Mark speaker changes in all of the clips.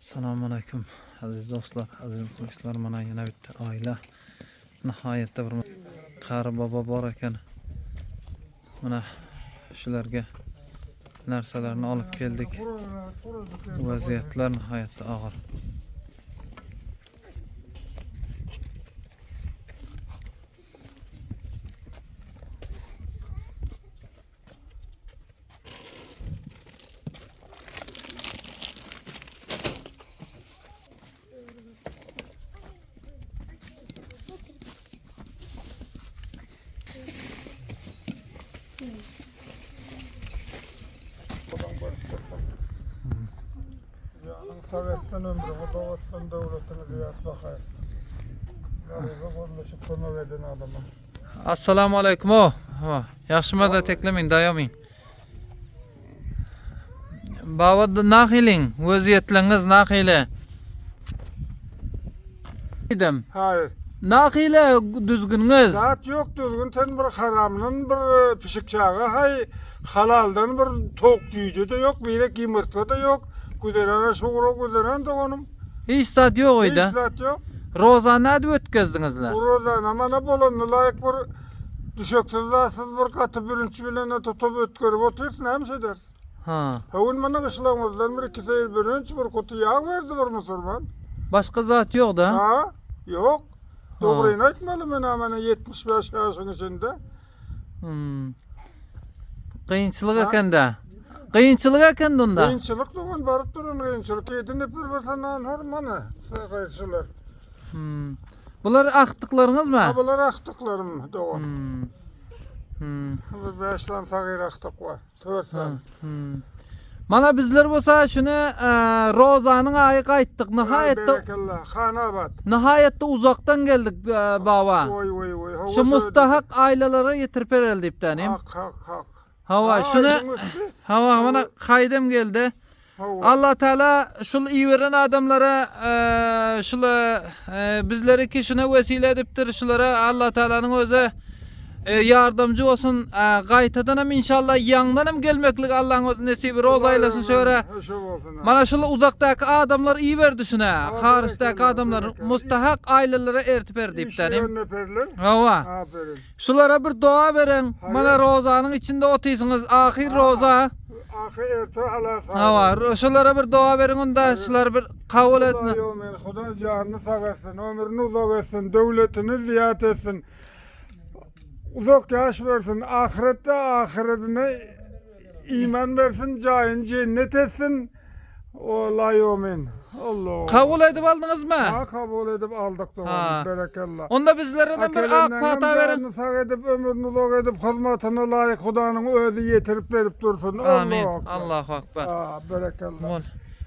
Speaker 1: Assalomu alaykum aziz do'stlar, aziz muxlislar. Mana yana bitta oila. Nihoyatda bir qari bobo bor ekan. Mana shularga narsalarni olib keldik. Vaziyatlar nihoyatda og'ir.
Speaker 2: Sovetdan ömrümü doğuştan devletini ziyat bakayım. Garibe ko'rlashib ko'mavedin adamı.
Speaker 1: Assalomu alaykum. Yaxshimi da teklaming, dayo'ming. Baba naxiling, vaziyatlaringiz naxili. Dedim.
Speaker 2: Hayır.
Speaker 1: Naxili düzgünüz.
Speaker 2: Zat yok düzgün. Sen bir haramının bir pişikçağı. Hay halaldan bir tok cücü de yok. Bir yumurta da yok. Güderen şuuru güderen de onun.
Speaker 1: Hiç tat yok oydu.
Speaker 2: Hiç zat yok.
Speaker 1: Rozanı da ötkezdinizler.
Speaker 2: Bu rozana mana bolanı layık bir düşöksüz zatsız bir katı birinci bilene tutup ötkörüp oturursun hem şey dersin.
Speaker 1: Ha.
Speaker 2: Havun mana kışlamızdan bir iki seyir birinci bir kutu yağ verdi bir Müslüman.
Speaker 1: Başka zat yok da.
Speaker 2: Ha? Yok. Doğruyunu aytmalı men amana 75 yaşın içinde.
Speaker 1: Kıyınçılık eken de. Kıyınçılık eken de onda.
Speaker 2: Kıyınçılık doğan barıp durun kıyınçılık. Yedin hep bir versen hormanı. Kıyınçılık.
Speaker 1: Bunlar aktıklarınız mı?
Speaker 2: Abalar aktıklarım doğan. Bir beşten sagir aktık var. 4 tane.
Speaker 1: Mana bizler bolsa şunu Rozanın ayı qaytdık.
Speaker 2: Berekallah. Xanabat.
Speaker 1: Nihayetde uzaktan geldik baba.
Speaker 2: Oy oy oy.
Speaker 1: Şu mustahak ailelara yetirip verildi iptanim.
Speaker 2: Hak.
Speaker 1: Hava şunu hava mana kaydem geldi. Allah Teala şul iyi veren adamlara şula bizleri ki şuna vesile ediptir şulara Allah Teala'nın özü yardımcı olsun. Qaytadan hem inşallah yandan hem gelmeklik Allah'ın özü nesibi roz aylasın şöyle. Mana şula uzaktaki adamlar iyi verdi şuna. Harisdaki adamlar mustahak ailelere ertip verdi iptanim. Hava. Şulara bir dua verin. Mana rozanın içinde otuyorsunuz. Ahir roza. Hava. Şulara bir dua verin onda. Şular bir kabul etsin.
Speaker 2: Xudo canını sağ etsin. Ömrünü uzak etsin. Devletini ziyat etsin. Uzak yaş versin. Ahirette ahiretine iman versin. Cayın cennet etsin. Olay omen. Allah.
Speaker 1: Kabul edip aldınız mı?
Speaker 2: Ha, kabul edip aldık da. Berekallah.
Speaker 1: Onda bizlerden bir ak fata verin.
Speaker 2: Sağ edip ömrünü uzak edip hizmetine layık Xudanın özü yetirip verip dursun.
Speaker 1: Amin. Allahu akbar.
Speaker 2: Berekallah.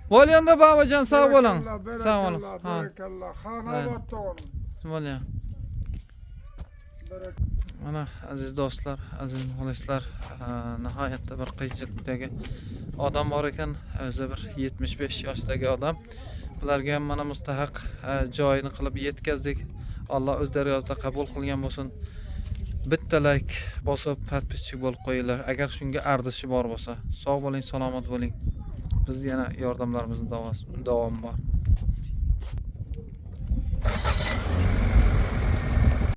Speaker 1: Bol yanda babacan sağ olun. Sağ olun.
Speaker 2: Berekallah. Xanabat da olun.
Speaker 1: Bol ya. Ana aziz dostlar, aziz muxlislar, nihoyatda bir qiyinchilikdagi odam bor ekan, o'zi bir 75 yoshdagi odam. Bularga ham mana mustahaq joyini qilib yetkazdik. Alloh o'z daryosida qabul qilgan bo'lsin. Bitta like bosib, podpisчик bo'lib qo'yinglar. Agar shunga arzishi bor bo'lsa, sog' bo'ling, salomat bo'ling. Biz yana yordamlarimizni davom bor.